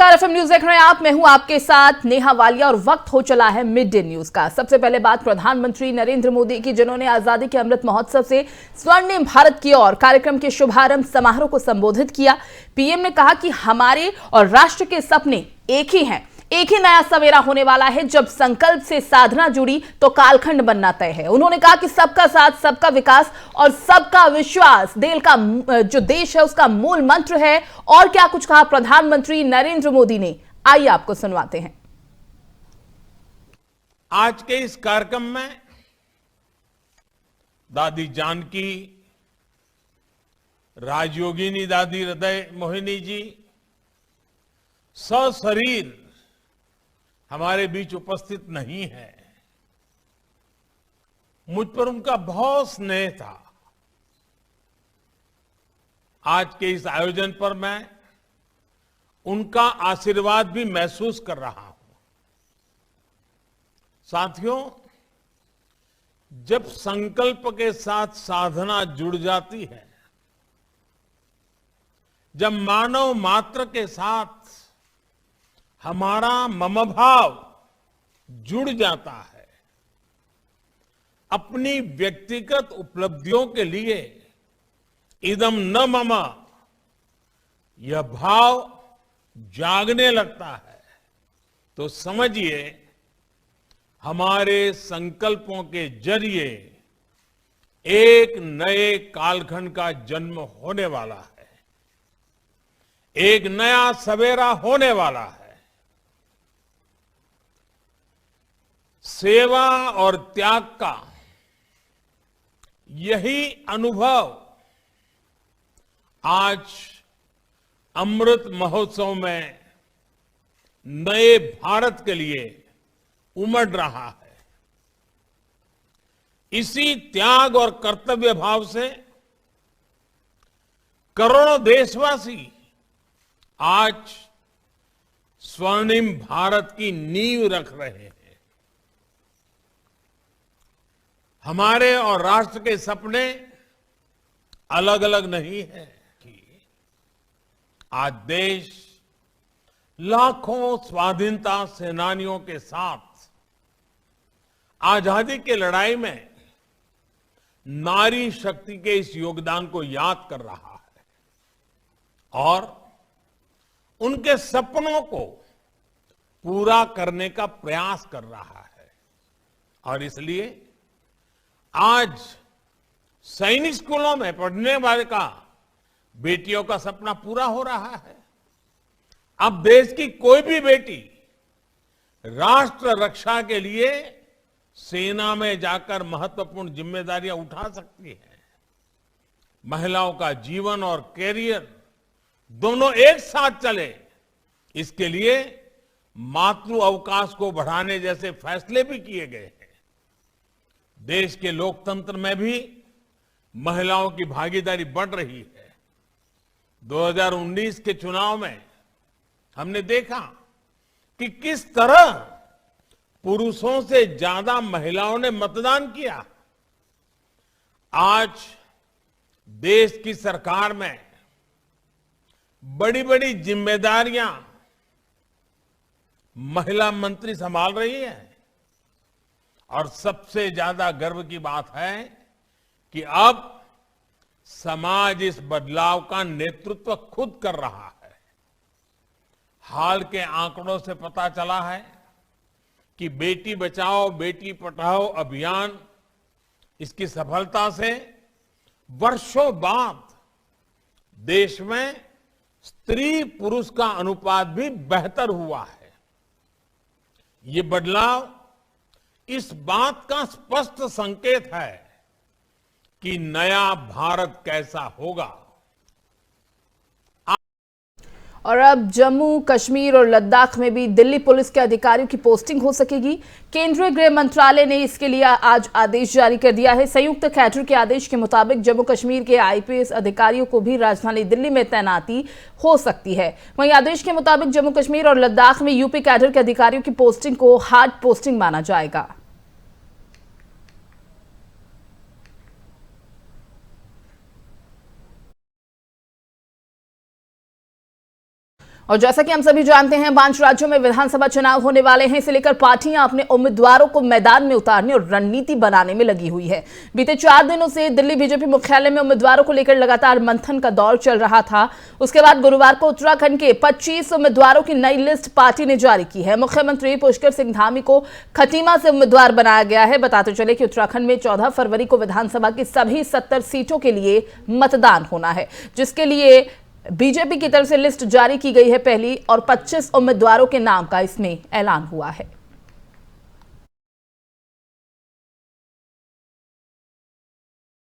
नमस्कार, FM news देख रहे हैं आप। मैं हूं आपके साथ नेहा वालिया और वक्त हो चला है मिड डे न्यूज का। सबसे पहले बात प्रधानमंत्री नरेंद्र मोदी की, जिन्होंने आजादी के अमृत महोत्सव से स्वर्णिम भारत की ओर कार्यक्रम के शुभारंभ समारोह को संबोधित किया। पीएम ने कहा कि हमारे और राष्ट्र के सपने एक ही हैं। एक ही नया सवेरा होने वाला है। जब संकल्प से साधना जुड़ी तो कालखंड बनना तय है। उन्होंने कहा कि सबका साथ, सबका विकास और सबका विश्वास जो देश है उसका मूल मंत्र है। और क्या कुछ कहा प्रधानमंत्री नरेंद्र मोदी ने, आइए आपको सुनवाते हैं। आज के इस कार्यक्रम में दादी जानकी, राजयोगिनी दादी हृदय मोहिनी जी सशरीर हमारे बीच उपस्थित नहीं है। मुझ पर उनका बहुत स्नेह था। आज के इस आयोजन पर मैं उनका आशीर्वाद भी महसूस कर रहा हूं। साथियों, जब संकल्प के साथ साधना जुड़ जाती है, जब मानव मात्र के साथ हमारा ममभाव जुड़ जाता है, अपनी व्यक्तिगत उपलब्धियों के लिए इदम न मम यह भाव जागने लगता है, तो समझिए हमारे संकल्पों के जरिए एक नए कालखंड का जन्म होने वाला है, एक नया सवेरा होने वाला है। सेवा और त्याग का यही अनुभव आज अमृत महोत्सव में नए भारत के लिए उमड़ रहा है। इसी त्याग और कर्तव्य भाव से करोड़ों देशवासी आज स्वर्णिम भारत की नींव रख रहे हैं। हमारे और राष्ट्र के सपने अलग अलग नहीं है। आज देश लाखों स्वाधीनता सेनानियों के साथ आजादी की लड़ाई में नारी शक्ति के इस योगदान को याद कर रहा है और उनके सपनों को पूरा करने का प्रयास कर रहा है। और इसलिए आज सैनिक स्कूलों में पढ़ने वाले का बेटियों का सपना पूरा हो रहा है। अब देश की कोई भी बेटी राष्ट्र रक्षा के लिए सेना में जाकर महत्वपूर्ण जिम्मेदारियां उठा सकती है। महिलाओं का जीवन और कैरियर दोनों एक साथ चले, इसके लिए मातृ अवकाश को बढ़ाने जैसे फैसले भी किए गए हैं। देश के लोकतंत्र में भी महिलाओं की भागीदारी बढ़ रही है। 2019 के चुनाव में हमने देखा कि किस तरह पुरुषों से ज्यादा महिलाओं ने मतदान किया। आज देश की सरकार में बड़ी बड़ी जिम्मेदारियां महिला मंत्री संभाल रही है और सबसे ज्यादा गर्व की बात है कि अब समाज इस बदलाव का नेतृत्व खुद कर रहा है। हाल के आंकड़ों से पता चला है कि बेटी बचाओ बेटी पढ़ाओ अभियान, इसकी सफलता से वर्षों बाद देश में स्त्री पुरुष का अनुपात भी बेहतर हुआ है। ये बदलाव इस बात का स्पष्ट संकेत है कि नया भारत कैसा होगा। और अब जम्मू कश्मीर और लद्दाख में भी दिल्ली पुलिस के अधिकारियों की पोस्टिंग हो सकेगी। केंद्रीय गृह मंत्रालय ने इसके लिए आज आदेश जारी कर दिया है। संयुक्त कैडर के आदेश के मुताबिक जम्मू कश्मीर के आईपीएस अधिकारियों को भी राजधानी दिल्ली में तैनाती हो सकती है। वहीं आदेश के मुताबिक जम्मू कश्मीर और लद्दाख में यूपी कैडर के अधिकारियों की पोस्टिंग को हार्ड पोस्टिंग माना जाएगा। और जैसा कि हम सभी जानते हैं 5 राज्यों में विधानसभा चुनाव होने वाले हैं। इसे लेकर पार्टियां अपने उम्मीदवारों को मैदान में उतारने और रणनीति बनाने में लगी हुई है। बीते 4 दिनों से दिल्ली बीजेपी मुख्यालय में उम्मीदवारों को लेकर लगातार मंथन का दौर चल रहा था। उसके बाद गुरुवार को उत्तराखंड के 25 उम्मीदवारों की नई लिस्ट पार्टी ने जारी की है। मुख्यमंत्री पुष्कर सिंह धामी को खटीमा से उम्मीदवार बनाया गया है। बताते चले कि उत्तराखंड में 14 फरवरी को विधानसभा की सभी 70 सीटों के लिए मतदान होना है, जिसके लिए बीजेपी की तरफ से लिस्ट जारी की गई है पहली, और 25 उम्मीदवारों के नाम का इसमें ऐलान हुआ है।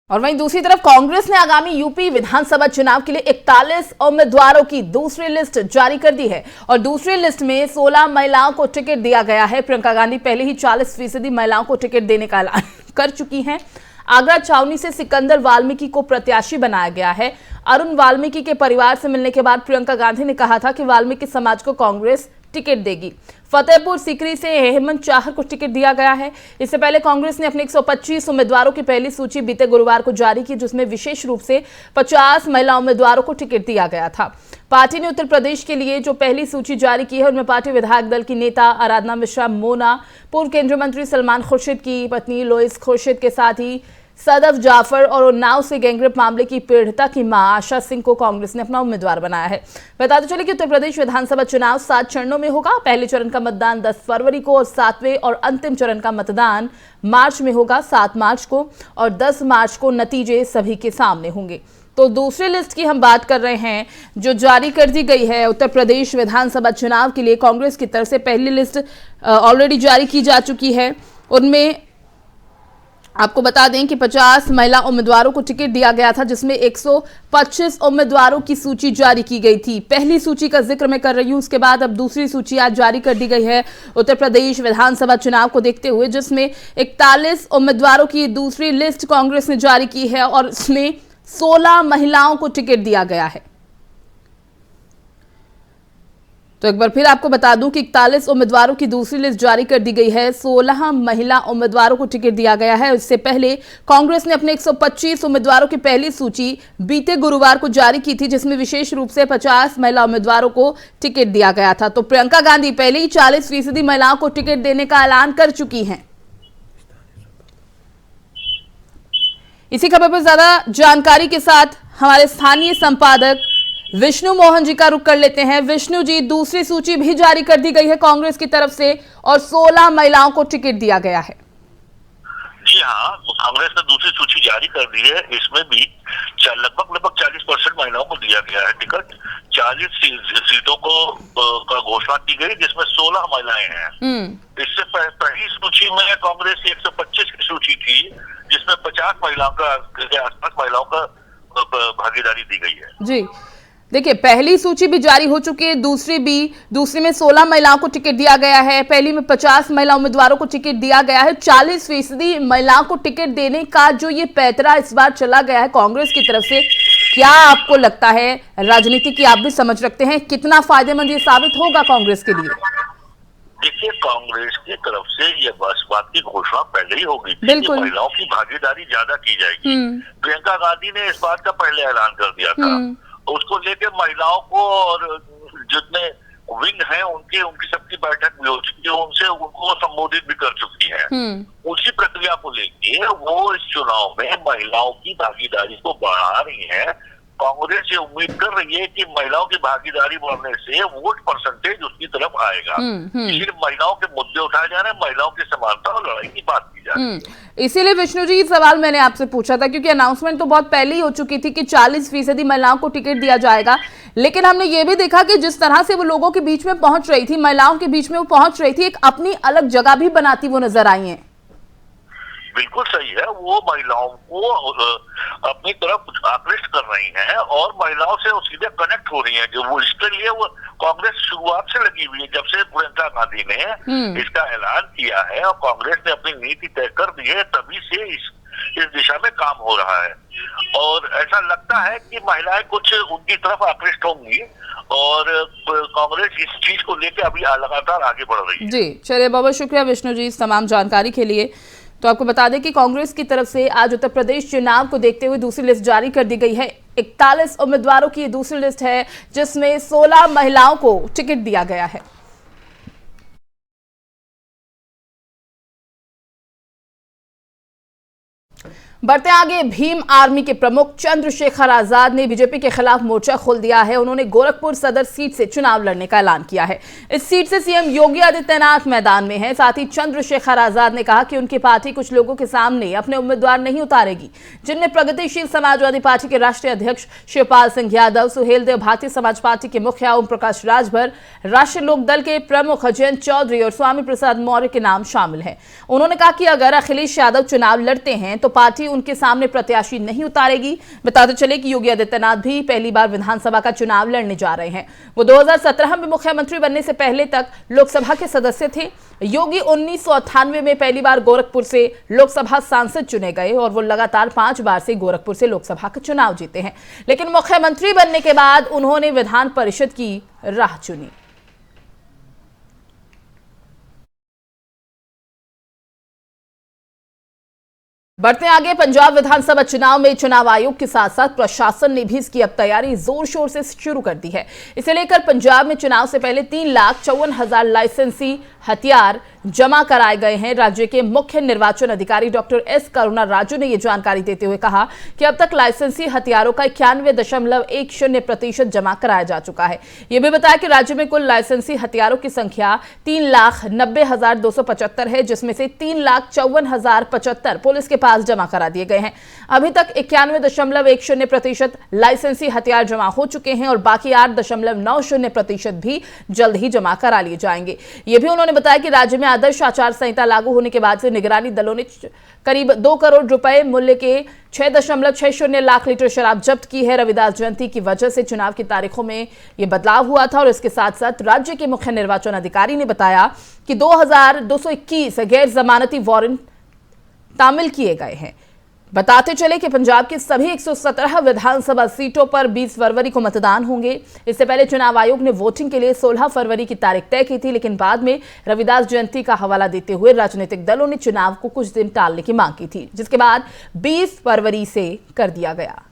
और वहीं दूसरी तरफ कांग्रेस ने आगामी यूपी विधानसभा चुनाव के लिए 41 उम्मीदवारों की दूसरी लिस्ट जारी कर दी है और दूसरी लिस्ट में 16 महिलाओं को टिकट दिया गया है। प्रियंका गांधी पहले ही 40% महिलाओं को टिकट देने का ऐलान कर चुकी हैं। आगरा छावनी से सिकंदर वाल्मीकि को प्रत्याशी बनाया गया है। अरुण वाल्मीकि के परिवार से मिलने के बाद प्रियंका गांधी ने कहा था कि वाल्मीकि समाज को कांग्रेस टिकट देगी। फतेहपुर सीकरी से हेमंत चाहर को टिकट दिया गया है। इससे पहले कांग्रेस ने अपने 125 उम्मीदवारों की पहली सूची बीते गुरुवार को जारी की, जिसमें विशेष रूप से 50 महिला उम्मीदवारों को टिकट दिया गया था। पार्टी ने उत्तर प्रदेश के लिए जो पहली सूची जारी की है उनमें पार्टी विधायक दल की नेता आराधना मिश्रा मोना, पूर्व केंद्रीय मंत्री सलमान खुर्शीद की पत्नी लोइस खुर्शीद के साथ ही सदफ जाफर और उन्नाव से गैंगरेप मामले की पीड़िता की मां आशा सिंह को कांग्रेस ने अपना उम्मीदवार बनाया है। बताते चले कि उत्तर प्रदेश विधानसभा चुनाव 7 चरणों में होगा। पहले चरण का मतदान 10 फरवरी को और 7वें और अंतिम चरण का मतदान मार्च में होगा, 7 मार्च को, और 10 मार्च को नतीजे सभी के सामने होंगे। तो दूसरी लिस्ट की हम बात कर रहे हैं जो जारी कर दी गई है उत्तर प्रदेश विधानसभा चुनाव के लिए। कांग्रेस की तरफ से पहली लिस्ट ऑलरेडी जारी की जा चुकी है। उनमें आपको बता दें कि 50 महिला उम्मीदवारों को टिकट दिया गया था, जिसमें 125 उम्मीदवारों की सूची जारी की गई थी। पहली सूची का जिक्र मैं कर रही हूं, उसके बाद अब दूसरी सूची आज जारी कर दी गई है उत्तर प्रदेश विधानसभा चुनाव को देखते हुए, जिसमें 41 उम्मीदवारों की दूसरी लिस्ट कांग्रेस ने जारी की है और इसमें 16 महिलाओं को टिकट दिया गया है। तो एक बार फिर आपको बता दूं कि 41 उम्मीदवारों की दूसरी लिस्ट जारी कर दी गई है, 16 महिला उम्मीदवारों को टिकट दिया गया है। इससे पहले कांग्रेस ने अपने 125 उम्मीदवारों की पहली सूची बीते गुरुवार को जारी की थी, जिसमें विशेष रूप से 50 महिला उम्मीदवारों को टिकट दिया गया था। तो प्रियंका गांधी पहले ही 40% महिलाओं को टिकट देने का ऐलान कर चुकी हैं। इसी खबर पर ज्यादा जानकारी के साथ हमारे स्थानीय संपादक विष्णु मोहन जी का रुख कर लेते हैं। विष्णु जी, दूसरी सूची भी जारी कर दी गई है कांग्रेस की तरफ से और 16 महिलाओं को टिकट दिया गया है। जी हाँ, कांग्रेस ने दूसरी सूची जारी कर दी है। इसमें भी लगभग 40% महिलाओं को दिया गया है टिकट। 40 सीटों को घोषणा की गई, जिसमें 16 महिलाएं हैं। इससे पहली सूची में कांग्रेस की 125 की सूची थी, जिसमें 50 महिलाओं के आसपास महिलाओं का भागीदारी दी गई है। जी देखिए, पहली सूची भी जारी हो चुकी है, दूसरी में 16 महिलाओं को टिकट दिया गया है। पहली में 50 महिला उम्मीदवारों को टिकट दिया गया है। 40% महिलाओं को टिकट देने का जो ये पैतरा इस बार चला गया है कांग्रेस की तरफ से, क्या आपको लगता है, राजनीति की आप भी समझ रखते हैं, कितना फायदेमंद ये साबित होगा कांग्रेस के लिए? देखिए, कांग्रेस की तरफ से ये बस बात की घोषणा पहले ही होगी कि महिलाओं की भागीदारी ज्यादा की जाएगी। प्रियंका गांधी ने इस बात का पहले ऐलान कर दिया था। उसको लेके महिलाओं को और जितने विंग हैं उनकी सबकी बैठक भी हो चुकी है, उनको संबोधित भी कर चुकी है। उसी प्रक्रिया को लेके वो इस चुनाव में महिलाओं की भागीदारी को बढ़ा रही है। कांग्रेस ये उम्मीद कर रही है कि महिलाओं की भागीदारी बढ़ने से वोट परसेंटेज उसकी तरफ आएगा। इसलिए महिलाओं के मुद्दे उठाए जा रहे हैं, महिलाओं की समानता और लड़ाई की बात की जा रही है। इसीलिए विष्णु जी, सवाल मैंने आपसे पूछा था, क्योंकि अनाउंसमेंट तो बहुत पहले ही हो चुकी थी कि 40% महिलाओं को टिकट दिया जाएगा, लेकिन हमने ये भी देखा कि जिस तरह से वो लोगों के बीच में पहुंच रही थी, महिलाओं के बीच में वो पहुंच रही थी, एक अपनी अलग जगह भी बनाती वो नजर आई है। बिल्कुल सही है, वो महिलाओं को अपनी तरफ आकृष्ट कर रही हैं और महिलाओं से सीधे कनेक्ट हो रही हैं। जो वो इसके लिए वो कांग्रेस शुरुआत से लगी हुई है, जब से प्रियंका गांधी ने इसका ऐलान किया है और कांग्रेस ने अपनी नीति तय कर दी है, तभी से इस दिशा में काम हो रहा है। और ऐसा लगता है कि महिलाएं कुछ उनकी तरफ आकृष्ट होंगी और कांग्रेस इस चीज को लेकर अभी लगातार आगे बढ़ रही है। जी चलिए, बहुत बहुत शुक्रिया विष्णु जी इस तमाम जानकारी के लिए। तो आपको बता दें कि कांग्रेस की तरफ से आज उत्तर प्रदेश चुनाव को देखते हुए दूसरी लिस्ट जारी कर दी गई है। 41 उम्मीदवारों की दूसरी लिस्ट है, जिसमें 16 महिलाओं को टिकट दिया गया है। बढ़ते आगे, भीम आर्मी के प्रमुख चंद्रशेखर आजाद ने बीजेपी के खिलाफ मोर्चा खोल दिया है। उन्होंने गोरखपुर सदर सीट से चुनाव लड़ने का ऐलान किया है। इस सीट से सीएम योगी आदित्यनाथ मैदान में हैं। साथ ही चंद्रशेखर आजाद ने कहा कि उनकी पार्टी कुछ लोगों के सामने अपने उम्मीदवार नहीं उतारेगी, जिनमें प्रगतिशील समाजवादी पार्टी के राष्ट्रीय अध्यक्ष शिवपाल सिंह यादव, सुहेलदेव भारतीय समाज पार्टी के मुखिया ओम प्रकाश राजभर, राष्ट्रीय लोक दल के प्रमुख जयंत चौधरी और स्वामी प्रसाद मौर्य के नाम शामिल हैं। उन्होंने कहा कि अगर अखिलेश यादव चुनाव लड़ते हैं तो पार्टी उनके सामने प्रत्याशी नहीं उतारेगी। बताते चले कि योगी आदित्यनाथ भी पहली बार विधानसभा का चुनाव लड़ने जा रहे हैं। वो 2017 में मुख्यमंत्री बनने से पहले तक लोकसभा के सदस्य थे। योगी 1998 में पहली बार गोरखपुर से लोकसभा सांसद चुने गए और वो लगातार 5 बार से गोरखपुर से लोकसभा का चुनाव जीते हैं, लेकिन मुख्यमंत्री बनने के बाद उन्होंने विधान परिषद की राह चुनी। बढ़ते आगे, पंजाब विधानसभा चुनाव में चुनाव आयोग के साथ साथ प्रशासन ने भी इसकी अब तैयारी जोर शोर से शुरू कर दी है। इसे लेकर पंजाब में चुनाव से पहले 3,54,000 लाइसेंसी हथियार जमा कराए गए हैं। राज्य के मुख्य निर्वाचन अधिकारी डॉक्टर एस करुणा राजू ने यह जानकारी देते हुए कहा कि अब तक लाइसेंसी हथियारों का 91.10% जमा कराया जा चुका है। यह भी बताया कि राज्य में कुल लाइसेंसी हथियारों की संख्या 3,90,275 है, जिसमें से 3,54,075 पुलिस के पास जमा करा दिए गए हैं। अभी तक 91.10% लाइसेंसी हथियार जमा हो चुके हैं और बाकी 8.90% भी जल्द ही जमा करा लिए जाएंगे। यह भी उन्होंने बताया कि राज्य में आदर्श आचार संहिता लागू होने के बाद से निगरानी दलों ने करीब 2 करोड़ रुपए मूल्य के 6.60 लाख लीटर शराब जब्त की है। रविदास जयंती की वजह से चुनाव की तारीखों में यह बदलाव हुआ था और इसके साथ साथ राज्य के मुख्य निर्वाचन अधिकारी ने बताया कि 2221 गैर जमानती वारंट तामील किए गए हैं। बताते चले कि पंजाब की सभी 117 विधानसभा सीटों पर 20 फरवरी को मतदान होंगे। इससे पहले चुनाव आयोग ने वोटिंग के लिए 16 फरवरी की तारीख तय की थी, लेकिन बाद में रविदास जयंती का हवाला देते हुए राजनीतिक दलों ने चुनाव को कुछ दिन टालने की मांग की थी, जिसके बाद 20 फरवरी से कर दिया गया।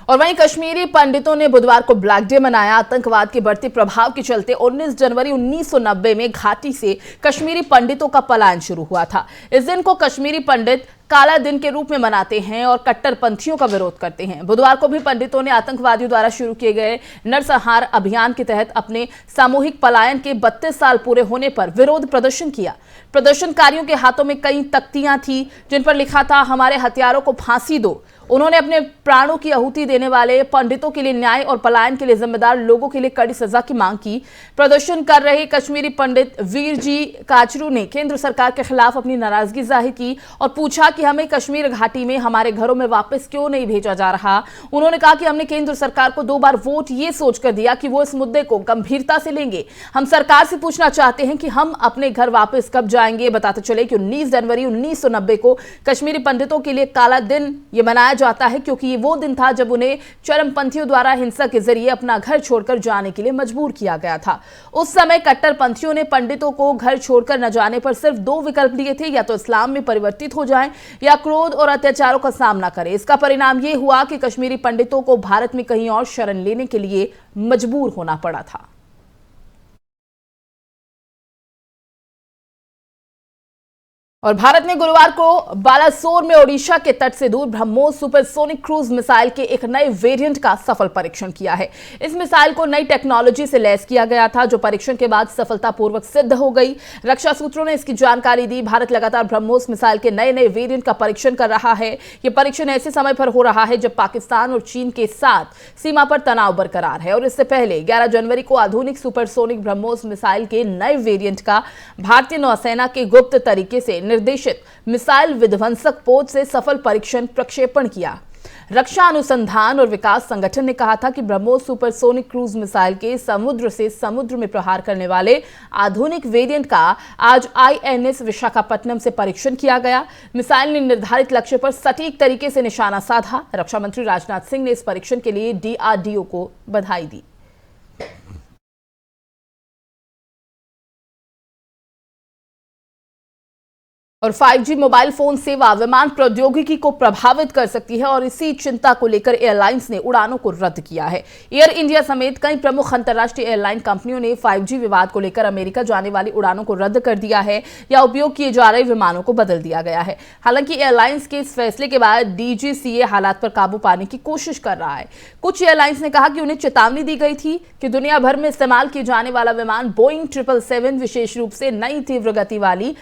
और वहीं कश्मीरी पंडितों ने बुधवार को ब्लैक डे मनाया। आतंकवाद के बढ़ते प्रभाव के चलते 19 जनवरी 1990 में घाटी से कश्मीरी पंडितों का पलायन शुरू हुआ था। इस दिन को कश्मीरी पंडित काला दिन के रूप में मनाते हैं और कट्टरपंथियों का विरोध करते हैं। बुधवार को भी पंडितों ने आतंकवादियों द्वारा शुरू किए गए नरसंहार अभियान के तहत अपने सामूहिक पलायन के 32 साल पूरे होने पर विरोध प्रदर्शन किया। प्रदर्शनकारियों के हाथों में कई तख्तियां थी जिन पर लिखा था, हमारे हथियारों को फांसी दो। उन्होंने अपने प्राणों की आहुति देने वाले पंडितों के लिए न्याय और पलायन के लिए जिम्मेदार लोगों के लिए कड़ी सजा की मांग की। प्रदर्शन कर रहे कश्मीरी पंडित वीर जी काचरू ने केंद्र सरकार के खिलाफ अपनी नाराजगी जाहिर की और पूछा कि हमें कश्मीर घाटी में हमारे घरों में वापस क्यों नहीं भेजा जा रहा। उन्होंने कहा कि हमने केंद्र सरकार को 2 बार वोट ये सोचकर दिया कि वो इस मुद्दे को गंभीरता से लेंगे। हम सरकार से पूछना चाहते हैं कि हम अपने घर वापस कब जाएंगे। बताते चले कि 19 जनवरी 1990 को कश्मीरी पंडितों के लिए काला दिन ये मनाया जाता है, क्योंकि ये वो दिन था जब उन्हें चरमपंथियों द्वारा हिंसा के जरिए अपना घर छोड़कर जाने के लिए मजबूर किया गया था। उस समय कट्टरपंथियों ने पंडितों को घर छोड़कर न जाने पर सिर्फ 2 विकल्प दिए थे, या तो इस्लाम में परिवर्तित हो जाएं या क्रोध और अत्याचारों का सामना करें। इसका परिणाम यह हुआ कि कश्मीरी पंडितों को भारत में कहीं और शरण लेने के लिए मजबूर होना पड़ा था। और भारत ने गुरुवार को बालासोर में ओडिशा के तट से दूर ब्रह्मोस सुपरसोनिक क्रूज मिसाइल के एक नए वेरिएंट का सफल परीक्षण किया है। इस मिसाइल को नई टेक्नोलॉजी से लैस किया गया था, जो परीक्षण के बाद सफलतापूर्वक सिद्ध हो गई। रक्षा सूत्रों ने इसकी जानकारी दी। भारत लगातार ब्रह्मोस मिसाइल के नए नए वेरिएंट का परीक्षण कर रहा है। यह परीक्षण ऐसे समय पर हो रहा है जब पाकिस्तान और चीन के साथ सीमा पर तनाव बरकरार है। और इससे पहले 11 जनवरी को आधुनिक सुपरसोनिक ब्रह्मोस मिसाइल के नए वेरिएंट का भारतीय नौसेना के गुप्त तरीके से निर्देशित मिसाइल विध्वंसक पोत से सफल परीक्षण प्रक्षेपण किया। रक्षा अनुसंधान और विकास संगठन ने कहा था कि ब्रह्मोस सुपरसोनिक क्रूज मिसाइल के समुद्र से समुद्र में प्रहार करने वाले आधुनिक वेरिएंट का आज INS विशाखापट्टनम से परीक्षण किया गया। मिसाइल ने निर्धारित लक्ष्य पर सटीक तरीके से निशाना साधा। रक्षा मंत्री राजनाथ सिंह ने इस परीक्षण के लिए DRDO को बधाई दी। और 5G मोबाइल फोन सेवा विमान प्रौद्योगिकी को प्रभावित कर सकती है और इसी चिंता को लेकर एयरलाइंस ने उड़ानों को रद्द किया है। एयर इंडिया समेत कई प्रमुख अंतर्राष्ट्रीय एयरलाइन कंपनियों ने 5G विवाद को लेकर अमेरिका जाने वाली उड़ानों को रद्द कर दिया है या उपयोग किए जा रहे विमानों को बदल दिया गया है। हालांकि एयरलाइंस के इस फैसले के बाद DGCA हालात पर काबू पाने की कोशिश कर रहा है। कुछ एयरलाइंस ने कहा कि उन्हें चेतावनी दी गई थी कि दुनिया भर में इस्तेमाल किए जाने वाला विमान बोइंग 777 विशेष रूप से नई तीव्र गति वाली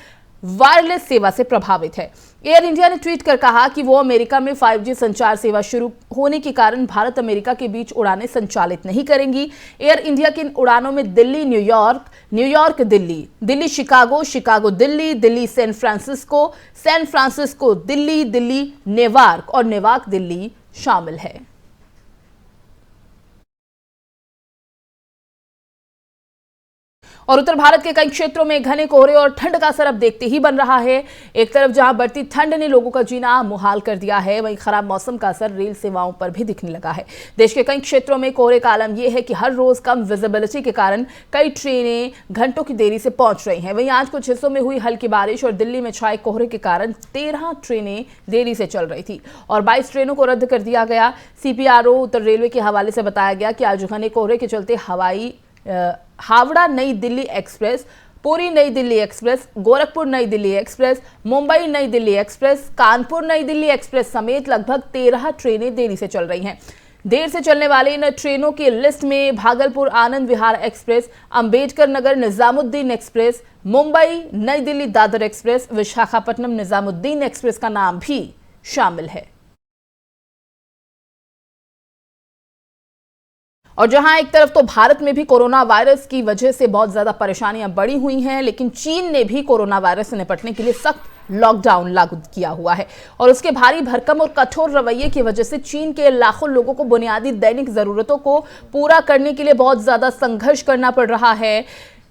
वायरलेस सेवा से प्रभावित है। एयर इंडिया ने ट्वीट कर कहा कि वो अमेरिका में 5G संचार सेवा शुरू होने के कारण भारत अमेरिका के बीच उड़ानें संचालित नहीं करेंगी। एयर इंडिया की इन उड़ानों में Delhi New York, New York Delhi, Delhi Chicago, Chicago Delhi, Delhi San Francisco, San Francisco Delhi, Delhi Newark और नेवार्क दिल्ली शामिल है। और उत्तर भारत के कई क्षेत्रों में घने कोहरे और ठंड का असर अब देखते ही बन रहा है। एक तरफ जहां बढ़ती ठंड ने लोगों का जीना मुहाल कर दिया है, वहीं खराब मौसम का असर रेल सेवाओं पर भी दिखने लगा है। देश के कई क्षेत्रों में कोहरे का आलम यह है कि हर रोज कम विजिबिलिटी के कारण कई ट्रेनें घंटों की देरी से पहुंच रही हैं। वहीं आज कुछ हिस्सों में हुई हल्की बारिश और दिल्ली में छाए कोहरे के कारण 13 ट्रेनें देरी से चल रही थी और 22 ट्रेनों को रद्द कर दिया गया। CPRO उत्तर रेलवे के हवाले से बताया गया कि आज घने कोहरे के चलते हावड़ा नई दिल्ली एक्सप्रेस, पुरी नई दिल्ली एक्सप्रेस, गोरखपुर नई दिल्ली एक्सप्रेस, मुंबई नई दिल्ली एक्सप्रेस, कानपुर नई दिल्ली एक्सप्रेस समेत लगभग 13 ट्रेनें देरी से चल रही हैं। देर से चलने वाले इन ट्रेनों की लिस्ट में भागलपुर आनंद विहार एक्सप्रेस, अंबेडकर नगर निजामुद्दीन एक्सप्रेस, मुंबई नई दिल्ली दादर एक्सप्रेस, विशाखापट्टनम निजामुद्दीन एक्सप्रेस का नाम भी शामिल है। और जहां एक तरफ तो भारत में भी कोरोना वायरस की वजह से बहुत ज्यादा परेशानियां बढ़ी हुई हैं, लेकिन चीन ने भी कोरोना वायरस से निपटने के लिए सख्त लॉकडाउन लागू किया हुआ है और उसके भारी भरकम और कठोर रवैये की वजह से चीन के लाखों लोगों को बुनियादी दैनिक जरूरतों को पूरा करने के लिए बहुत ज्यादा संघर्ष करना पड़ रहा है।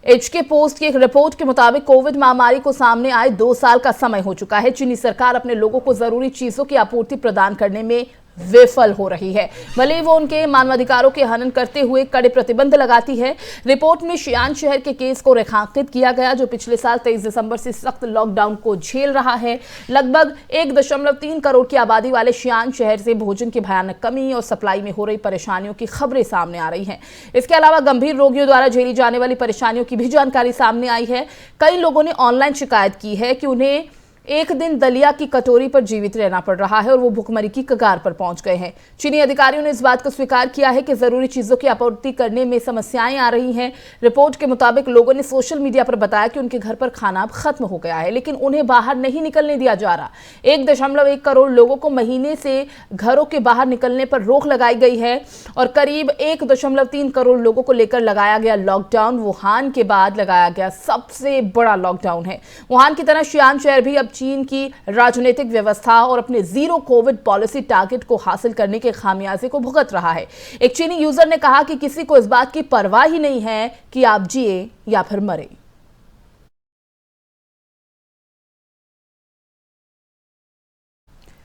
HK पोस्ट की एक रिपोर्ट के मुताबिक कोविड महामारी को सामने आए 2 साल का समय हो चुका है। चीनी सरकार अपने लोगों को जरूरी चीजों की आपूर्ति प्रदान करने में विफल हो रही है, भले वो उनके मानवाधिकारों के हनन करते हुए कड़े प्रतिबंध लगाती है। रिपोर्ट में शियान शहर के केस को रेखांकित किया गया, जो पिछले साल 23 दिसंबर से सख्त लॉकडाउन को झेल रहा है। लगभग 1.3 करोड़ की आबादी वाले शियान शहर से भोजन की भयानक कमी और सप्लाई में हो रही परेशानियों की खबरें सामने आ रही हैं। इसके अलावा गंभीर रोगियों द्वारा झेली जाने वाली परेशानियों की भी जानकारी सामने आई है। कई लोगों ने ऑनलाइन शिकायत की है कि उन्हें एक दिन दलिया की कटोरी पर जीवित रहना पड़ रहा है और वो भुखमरी की कगार पर पहुंच गए हैं। चीनी अधिकारियों ने इस बात को स्वीकार किया है कि जरूरी चीजों की आपूर्ति करने में समस्याएं आ रही हैं। रिपोर्ट के मुताबिक लोगों ने सोशल मीडिया पर बताया कि उनके घर पर खाना अब खत्म हो गया है, लेकिन उन्हें बाहर नहीं निकलने दिया जा रहा। 1.1 करोड़ लोगों को महीने से घरों के बाहर निकलने पर रोक लगाई गई है और करीब 1.3 करोड़ लोगों को लेकर लगाया गया लॉकडाउन वुहान के बाद लगाया गया सबसे बड़ा लॉकडाउन है। वुहान की तरह शियान शहर भी अब चीन की राजनीतिक व्यवस्था और अपने जीरो कोविड पॉलिसी टारगेट को हासिल करने के खामियाजे को भुगत रहा है। एक चीनी यूजर ने कहा कि किसी को इस बात की परवाह ही नहीं है कि आप जिए या फिर मरे।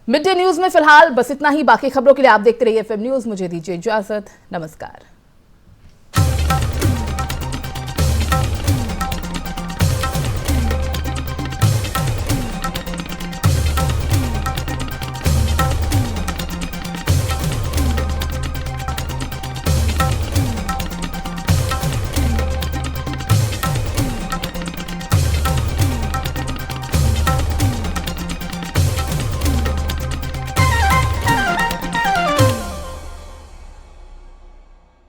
मिड डे न्यूज में फिलहाल बस इतना ही। बाकी खबरों के लिए आप देखते रहिए FM न्यूज। मुझे दीजिए इजाजत। नमस्कार।